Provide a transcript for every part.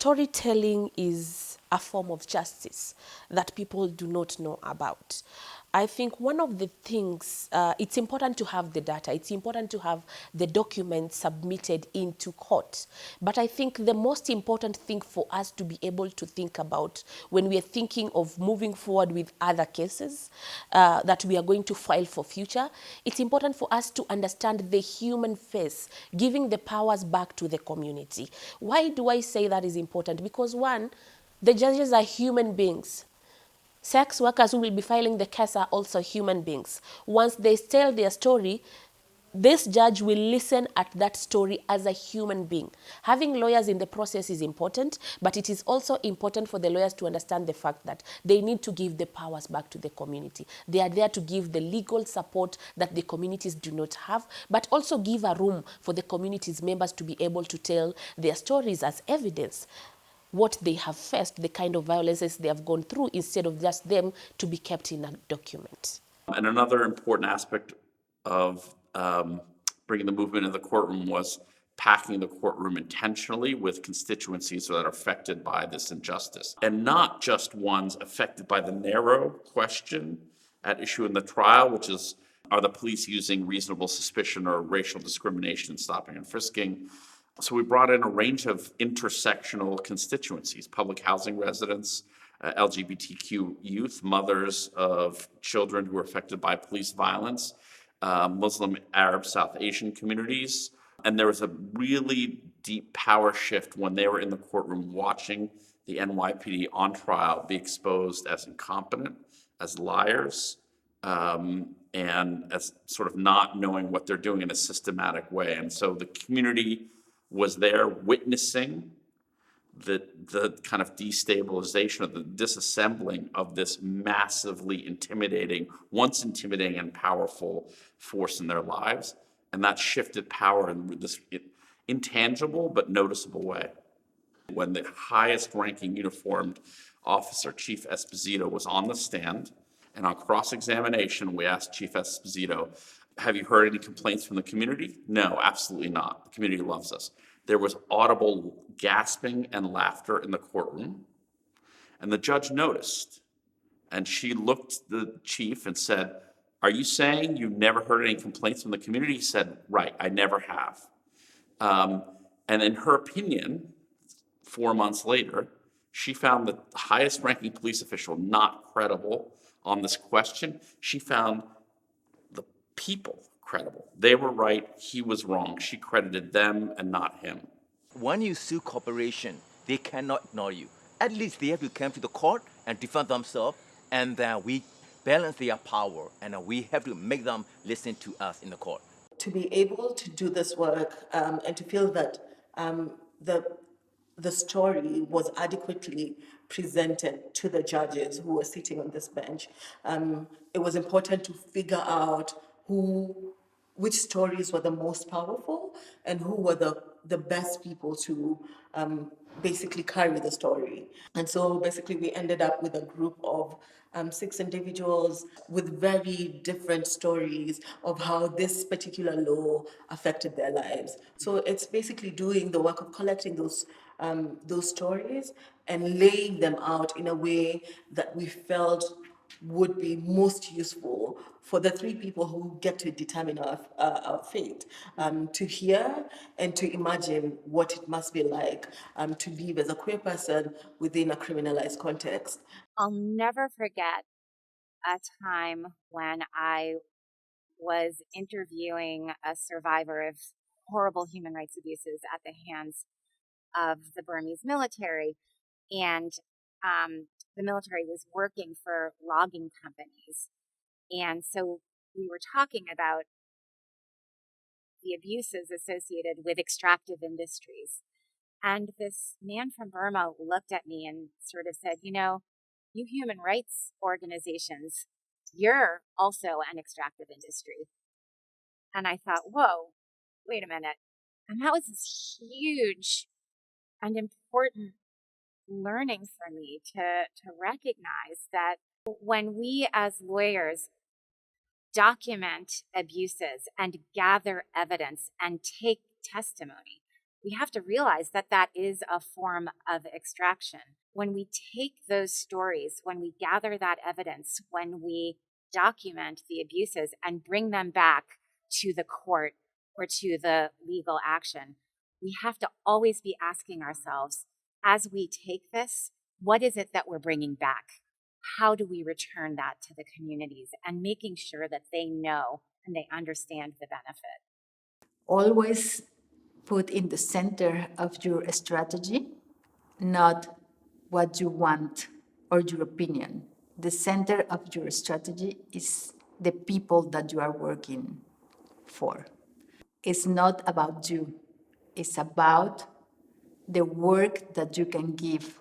storytelling is a form of justice that people do not know about. I think one of the things, it's important to have the data, it's important to have the documents submitted into court. But I think the most important thing for us to be able to think about when we are thinking of moving forward with other cases that we are going to file for future, it's important for us to understand the human face, giving the powers back to the community. Why do I say that is important? Because one, the judges are human beings. Sex workers who will be filing the case are also human beings. Once they tell their story, this judge will listen at that story as a human being. Having lawyers in the process is important, but it is also important for the lawyers to understand the fact that they need to give the powers back to the community. They are there to give the legal support that the communities do not have, but also give a room for the community's members to be able to tell their stories as evidence, what they have faced, the kind of violences they have gone through, instead of just them to be kept in a document. And another important aspect of bringing the movement in the courtroom was packing the courtroom intentionally with constituencies that are affected by this injustice, and not just ones affected by the narrow question at issue in the trial, which is, are the police using reasonable suspicion or racial discrimination in stopping and frisking? So we brought in a range of intersectional constituencies: public housing residents, LGBTQ youth, mothers of children who were affected by police violence, Muslim, Arab, South Asian communities. And there was a really deep power shift when they were in the courtroom watching the NYPD on trial be exposed as incompetent, as liars, and as sort of not knowing what they're doing in a systematic way. And so the community was there witnessing the kind of destabilization of the disassembling of this massively intimidating, once intimidating and powerful force in their lives. And that shifted power in this intangible but noticeable way. When the highest ranking uniformed officer, Chief Esposito, was on the stand, and on cross-examination, we asked Chief Esposito, have you heard any complaints from the community? No, absolutely not. The community loves us. There was audible gasping and laughter in the courtroom, and the judge noticed. And she looked at the chief and said, are you saying you've never heard any complaints from the community? He said, right, I never have. And in her opinion, 4 months later, she found the highest ranking police official not credible on this question. She found the people credible. They were right, he was wrong. She credited them and not him. When you sue corporation, they cannot ignore you. At least they have to come to the court and defend themselves, and then we balance their power, and we have to make them listen to us in the court. To be able to do this work and to feel that the story was adequately presented to the judges who were sitting on this bench, it was important to figure out which stories were the most powerful and who were the best people to basically carry the story. And so basically we ended up with a group of 6 individuals with very different stories of how this particular law affected their lives. So it's basically doing the work of collecting those stories and laying them out in a way that we felt would be most useful for the 3 people who get to determine our fate, to hear and to imagine what it must be like to live as a queer person within a criminalized context. I'll never forget a time when I was interviewing a survivor of horrible human rights abuses at the hands of the Burmese military. And the military was working for logging companies. And so we were talking about the abuses associated with extractive industries. And this man from Burma looked at me and sort of said, you human rights organizations, you're also an extractive industry. And I thought, whoa, wait a minute. And that was this huge and important learning for me to recognize that when we as lawyers document abuses and gather evidence and take testimony, we have to realize that that is a form of extraction. When we take those stories, when we gather that evidence, when we document the abuses and bring them back to the court or to the legal action, we have to always be asking ourselves, as we take this, what is it that we're bringing back? How do we return that to the communities, and making sure that they know and they understand the benefit? Always put in the center of your strategy, not what you want or your opinion. The center of your strategy is the people that you are working for. It's not about you, it's about the work that you can give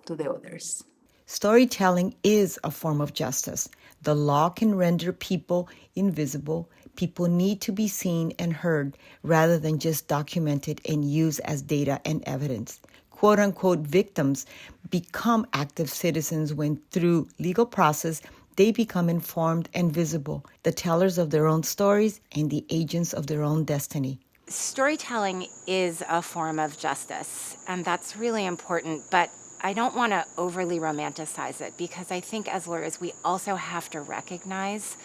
to the others. Storytelling is a form of justice. The law can render people invisible. People need to be seen and heard rather than just documented and used as data and evidence. Quote-unquote victims become active citizens when, through legal process, they become informed and visible, the tellers of their own stories and the agents of their own destiny. Storytelling is a form of justice, and that's really important, but I don't want to overly romanticize it, because I think as lawyers we also have to recognize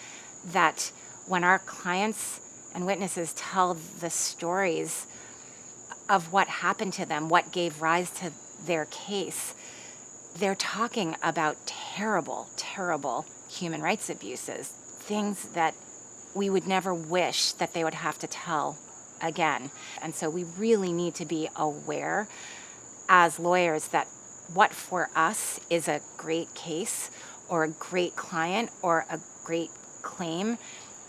that when our clients and witnesses tell the stories of what happened to them, what gave rise to their case, they're talking about terrible, terrible human rights abuses, things that we would never wish that they would have to tell again. And so we really need to be aware as lawyers that what for us is a great case or a great client or a great claim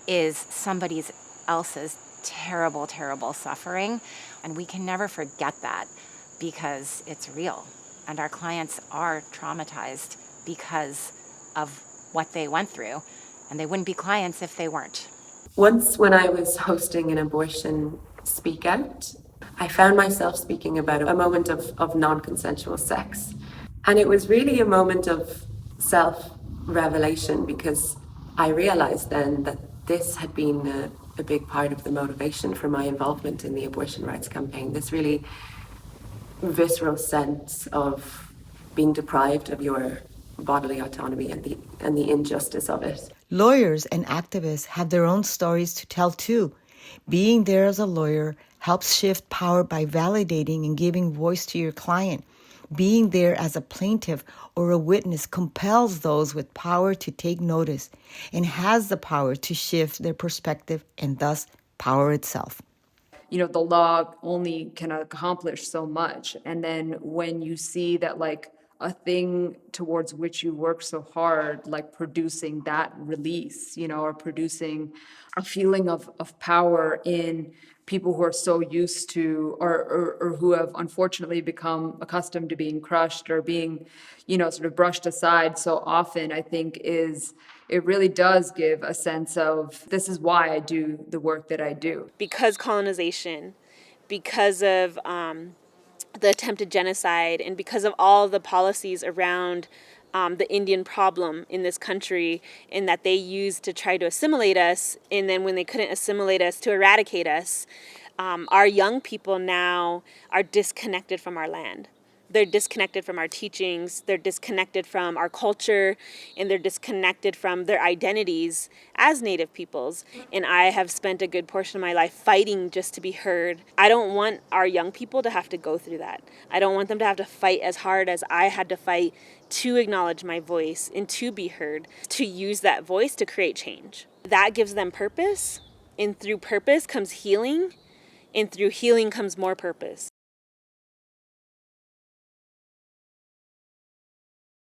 is somebody else's terrible, terrible suffering. And we can never forget that, because it's real. And our clients are traumatized because of what they went through. And they wouldn't be clients if they weren't. Once when I was hosting an abortion speak out, I found myself speaking about a moment of non-consensual sex. And it was really a moment of self-revelation, because I realized then that this had been a big part of the motivation for my involvement in the abortion rights campaign. This really visceral sense of being deprived of your bodily autonomy and the injustice of it. Lawyers and activists have their own stories to tell too. Being there as a lawyer helps shift power by validating and giving voice to your client. Being there as a plaintiff or a witness compels those with power to take notice and has the power to shift their perspective and thus power itself. You know, the law only can accomplish so much. And then when you see that, like, a thing towards which you work so hard, like producing that release, you know, or producing a feeling of power in people who are so used to or who have unfortunately become accustomed to being crushed or being, you know, sort of brushed aside so often, I think it really does give a sense of, this is why I do the work that I do. Because colonization, because of the attempted genocide, and because of all the policies around the Indian problem in this country, and that they used to try to assimilate us, and then when they couldn't assimilate us, to eradicate us, our young people now are disconnected from our land. They're disconnected from our teachings, they're disconnected from our culture, and they're disconnected from their identities as Native peoples. And I have spent a good portion of my life fighting just to be heard. I don't want our young people to have to go through that. I don't want them to have to fight as hard as I had to fight to acknowledge my voice and to be heard, to use that voice to create change. That gives them purpose, and through purpose comes healing, and through healing comes more purpose.